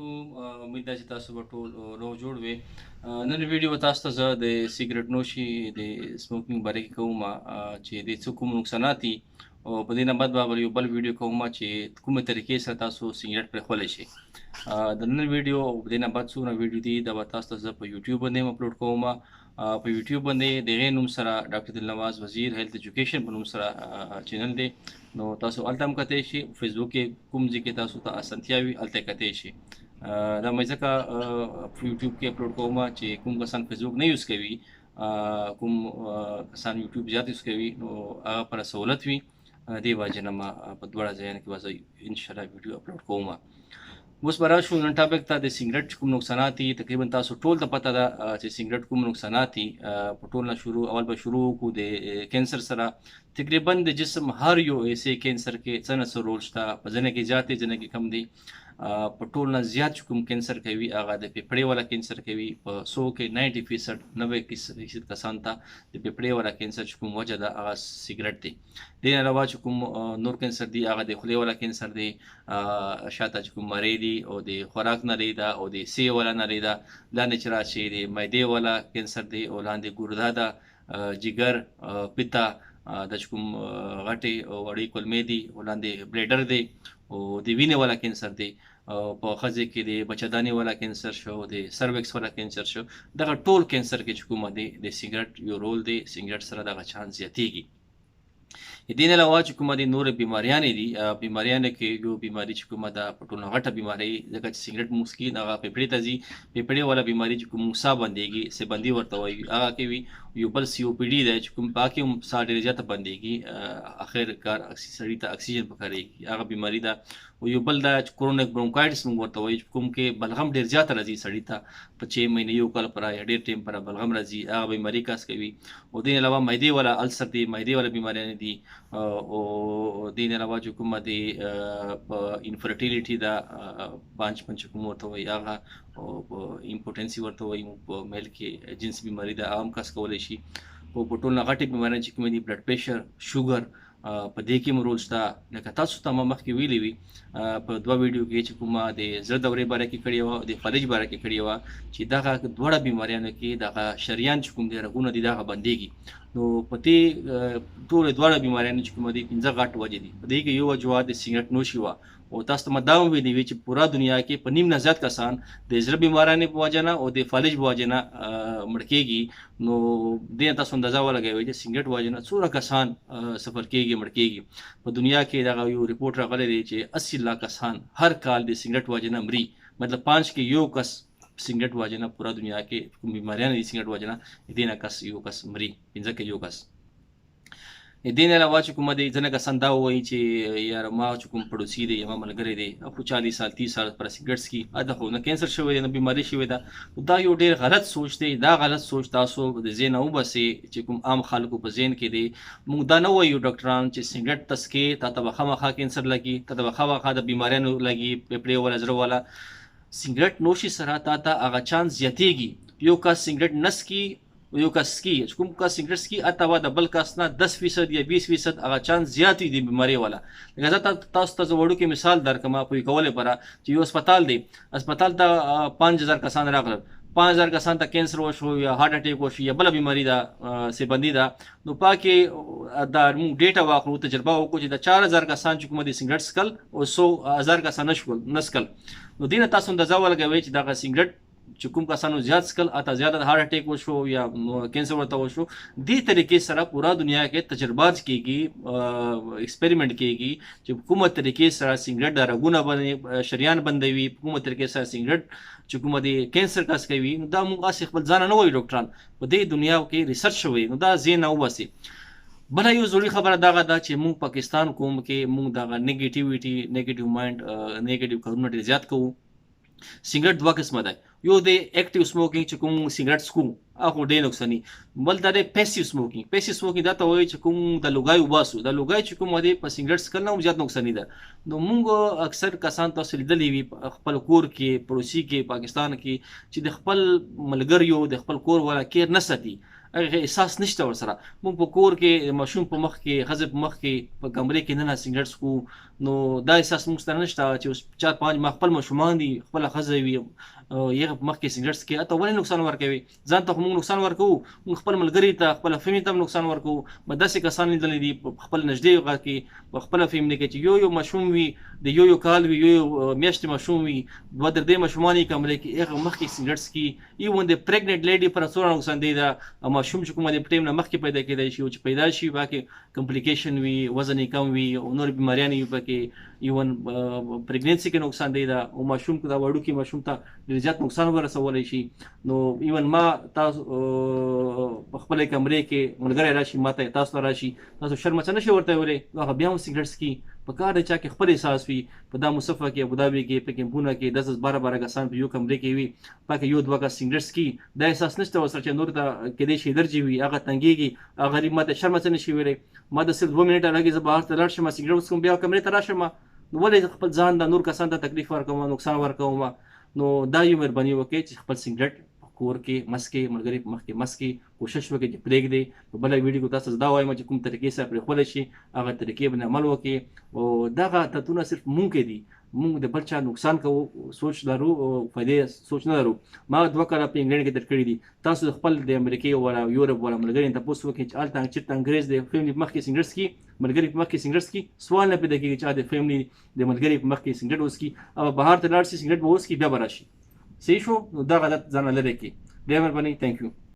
امید ده چې تاسو به ټول روغ جوړ وي. نن ویډیو به تاسو ته زه د سیګریټ نوشي د سموکینګ باره کې کوم چې د څه کوم نقصانات دي او په دې نه بعد به یو بل ویډیو کوم چې کومه طریقې سره تاسو سیګریټ پرېښولی شئ. د نن ویډیو او په دې نه بعد څومره ویډیو دي دا به تاسو ته زه په یوټیوب باندې هم اپلوډ کوم. په یوټیوب باندې د هغې نوم سره ډاکټر دلنواز وزیر هیلث ایجوکیشن په نوم سره چینل دی، نو تاسو هلته هم کتی شئ. فیسبوک کې کوم ځای کې تاسو ته اسانتیا وي هلته یې کتی شئ. دا مې ځکه په یوټیوب کې اپلوډ کوم چې کوم کسان فیسبوک نه یوز کوي، کوم کسان یوټیوب زیات یوز کوي، نو هغه پر سهولت وي. دې وجې نه ما په دواړه ځایونو کې به زه انشاءالله ویډیو اپلوډ کوم. اوس به راشو نن ټاپک ته. د سیګریټ کوم نقصانات دي تقریبا تاسو ټول ته پته ده چې سیګریټ کوم نقصانات دي. په ټول نه اول به شروع وکړو د کینسر سره. تقریبا د جسم هر یو حصې کینسر کې څه نه څه رول شته، په ځینې کې زیات دي ځینې کې کم دي. په ټول نه زیات چې کوم کینسر کوي هغه د پیپړې والا کینسر کوي. په 100 کې 90% 90% کسان ته د پیپړې والا کینسر چې کوم وجه ده هغه سیګریټ دی. دې نه علاوه چې کوم نور کینسر دی هغه د خولې والا کینسر دی، شاته چې کوم مرۍ دی او د خوراک نرۍ ده او د سې والا نرۍ ده، لاندې چې راشي د معدې والا کینسر دی او لاندې ګرده ده، جگر، پیته، د چې کوم غټې او وړې کولمې دي او لاندې بلیډر دی او د وینې والا کینسر دی. په ښځې کې د بچهدانې والا کینسر شو، د سروکس والا کینسر شو. دغه ټول کینسر کې چې کومه دی د سیګریټ یو رول دی. سیګریټ سره دغه چانس زیاتېږي. دې نه علاوه چې کومه د نورې بیماریانې دي، بیماریانو کې یو بیماري چې کومه ده په ټولو غټه بیماري، ځکه چې سیګریټ مو څکي هغه پیپړې ته ځي. پیپړې والا بیماري چې کوم ساه بندېږي، ساه بندي ورته وایي، هغه کوي. یو بل COPD دی چې کوم په هغه کې هم ساه ډېره زیاته بندېږي، اخر کار سړي ته اکسیجن پکارېږي، هغه بیماري ده. او یو بل دا چې کرونیک برونکایټس موږ ورته وایي، کوم کې بلغم ډېر زیاته راځي سړي ته، په 6 مهینې یو کال پر یا ډېر ټایم پر بلغم راځي، هغه بیماري کاس کوي. او دې علاوه معدې والا السر دی، معدې والا بیماریانې دي. او دې نه علاوه چې کومه د انفرټیلیټي ده، پانچ کوم ورته وایي، هغه امپوټنسي ورته وایي، په میل کې جنس بیماري ده، هغه هم کس کولی شي. او په ټول نه غټې بیماریانې چې کومې دي، بلډ پریشر، شوګر، په دې کې هم رول شته. لکه تاسو ته ما مخکې ویلي وي په 2 ویډیو کې چې کومه د زړه دورې باره کې کړې وه او د فلج باره کې کړې وه، چې دغه دواړه بیماریانو کې دغه شریان چې کوم دی رګونه دي دغه بندېږي. نو په دې ټولې دواړه بیماریانو چې کومه دي 5 غټ وجې دي. په دې کې یو وجه د سیګریټ نوشي وه. او تاسو ته ما دا هم ویلي وي چې پوره دنیا کې په نیم نه زیات کسان د زړه بیمارانو په وجه نه او د فلج په وجه نه مړ کېږي. نو دې تاسو اندازه ولګوئ چې سیګریټ په وجه نه څومره کسان سفر کېږي، مړ کېږي. په دنیا کې دغه یو ریپورټ راغلی دی چې 80 लाख کسان هر کال د سیګریټ په وجه نه مري. مطلب 5 کې یو کس سیګریټ په وجه نه پوره دنیا کې کوم بیماریانې دي سیګریټ په وجه نه، دې نه کس یو کس مري، 5 کې یو کس. دې نه علاوه چې کومه دی ځینې کسان دا وایي چې یاره ما چې کوم پړوسي دی یا ما ملګری دی خو 40 سال 30 سال پر سیګریټ څکي، دا خو نه کینسر شوی دی نه بیماري شوې ده. دا یو ډېر غلط سوچ دی. دا غلط سوچ تاسو د ذهن نه وباسئ چې کوم عام خلکو په ذهن کې دی. موږ دا نه وایو ډاکټران چې سیګریټ ته څکې تا ته به خامخا کینسر لګي، تا ته به خامخا د بیماریانو لګي، پیپړې والا، زړه والا. سیګریټ نوشي سره تا ته هغه چانس زیاتېږي. یو کس سیګریټ نه څکي، یو کس څکي، کوم کس سیګریټ څکي هلته به د بل کس نه 10% یا 20% هغه چانس زیات وي د بیمارۍ والا. لکه زه تاسو ته وړوکی مثال درکړم پوه کولو لپاره چې یو هسپتال دی، هسپتال ته 5000 کسان راغلل، 5000 کسان ته کینسر وشو یا هارټ اټیک وشو یا بله بیماري ده، سیبندي ده. نو پاکې دا موږ ډیټا واخلو، تجربه وکړو چې د 4000 کسان چې کومه د سیګریټ څکل او 100,000 کسان نه څکل. نو دې نه تاسو اندازه ولګوئ چې دغه سیګریټ چې کوم کسانو زیات څکل اته زیاته د هارټ اټیک وشو یا کینسر ورته وشو. دې طریقې سره پوره دنیا کې تجربات کېږي، ایکسپریمنټ کېږي چې کومه طریقې سره سیګریټ د رګونه باندې شریان بندوي، کومه طریقې سره سیګریټ چې کومه د کینسر کس کوي. نو دا موږ هسې خپل ځان نه وایو ډاکټران، په دې دنیا کې ریسرچ شوی. نو دا ذهن نه وباسئ. بله یو ضروري خبره دغه ده چې موږ پاکستان قوم کې موږ دغه نیګیټیویټي، نیګیټیو مایند، نیګیټیو کارونه ډېر زیات کوو. سیګریټ 2 قسمه ده. یو د اکټیو سموکینګ چې کوم سیګریټ څکو هغه ډېر نقصاني، بل دا د پیسیو سموکینګ. پیسیو سموکینګ دا ته وایي چې کوم د لوګای وباسو، د لوګای چې کوم دی په سیګریټ څکل نه هم زیات نقصاني ده. نو موږ اکثر کسان تاسو لیدلی وي خپل کور کې، پړوسي کې، پاکستان کې چې د خپل ملګریو د خپل کور والا کیر نه ساتي، هغه احساس نشته ورسره. موږ په کور کې ماشوم په مخ کې ښځې په مخ کې په کمرې کې نه سګرټ څکو، نو دا احساس موږ سره نشته چې اوس 4-5 ما خپل ماشومان دي، خپله ښځه وي یغه په مخ کې سګرټ څکي، ته ولې نقصان ورکوي؟ ځان ته خو موږ نقصان ورکوو، موږ خپل ملګري ته خپله فیملي ته هم نقصان ورکوو. ما داسې کسان لیدلی دي په خپل نږدې هغه کې په خپله فیملي کې چې یو ماشوم وي، د یو کال وي، یو میاشتې ماشوم وي، 2-3 ماشومان یې کمرې کې هغه مخ کې سګرټ څکي. ایون د پریګننټ لیډي پر څومره نقصان دی دا ماشوم چې کومه د ټیم نه مخکې پیدا کېدای شي، او چې پیدا شي باقي کمپلیکیشن وي، وزن یې کم وي او نور بیماریان وي پکې، ایون پریګننسي کې نقصان دی دا، او ماشوم دا وړوکی ماشوم ته ډېر زیات نقصان ورسولی شي. نو ایون ما تاسو په خپلې کمرې کې ملګری راشي ما ته تاسو ته راشي، تاسو شرم څه نشئ ورته ویلی، هغه بیا هم سګرټ څکي. په کار دی چا کې خپل احساس وي، په دا مصفه کې ابودابي کې په کیمپونه کې 10-12 کسان په یو کمرې کې وي، پکې یو 2 کس سګرټ څکي، دا احساس نشته ورسره چې نور ته کېدای شي الرجي وي، هغه تنګېږي، هغه غریب ما ته شرم څه نشي ویلی. ما د صرف 2 منټه لګي زه بهر ته لاړ شم سګرټ وڅکم بیا کمرې ته راشم، نو ولې خپل ځان د نور کسان ته تکلیف ورکوم، نقصان ورکوم؟ نو دا یو مهرباني وکړئ چې خپل سګرټ کور کې مسکې، ملګري په مخ کې مسکې، کوشش وکړئ چې پرېږدئ. په بله ویډیو کې تاسو دا وایم چې کوم طریقې سره پرېښودلی شي هغه طریقې باندې عمل وکړئ. او دغه عادتونه صرف مونږ کې دي، مونږ د بل چا نقصان کوو سوچ لرو او فایدې سوچ نه لرو. ما 2 کاله په انګلینډ کې تېر کړي دي. تاسو د خپل د امریکې والا یورپ والا ملګري نه تپوس وکړئ چې هلته چېرته انګریز د فیملي په مخ کې سګرټ څکي، ملګري په مخ کې سګرټ څکي، سوال نه پیدا کېږي چې د فیملي د ملګري په مخ کې سګرټ وڅکي او بهر ته لاړ شي سګرټ به وڅکي بیا به راشي. صحیح شو؟ نو دغه عادت ځان نه لرې کړئ. ډېره مهرباني. تھینک یو.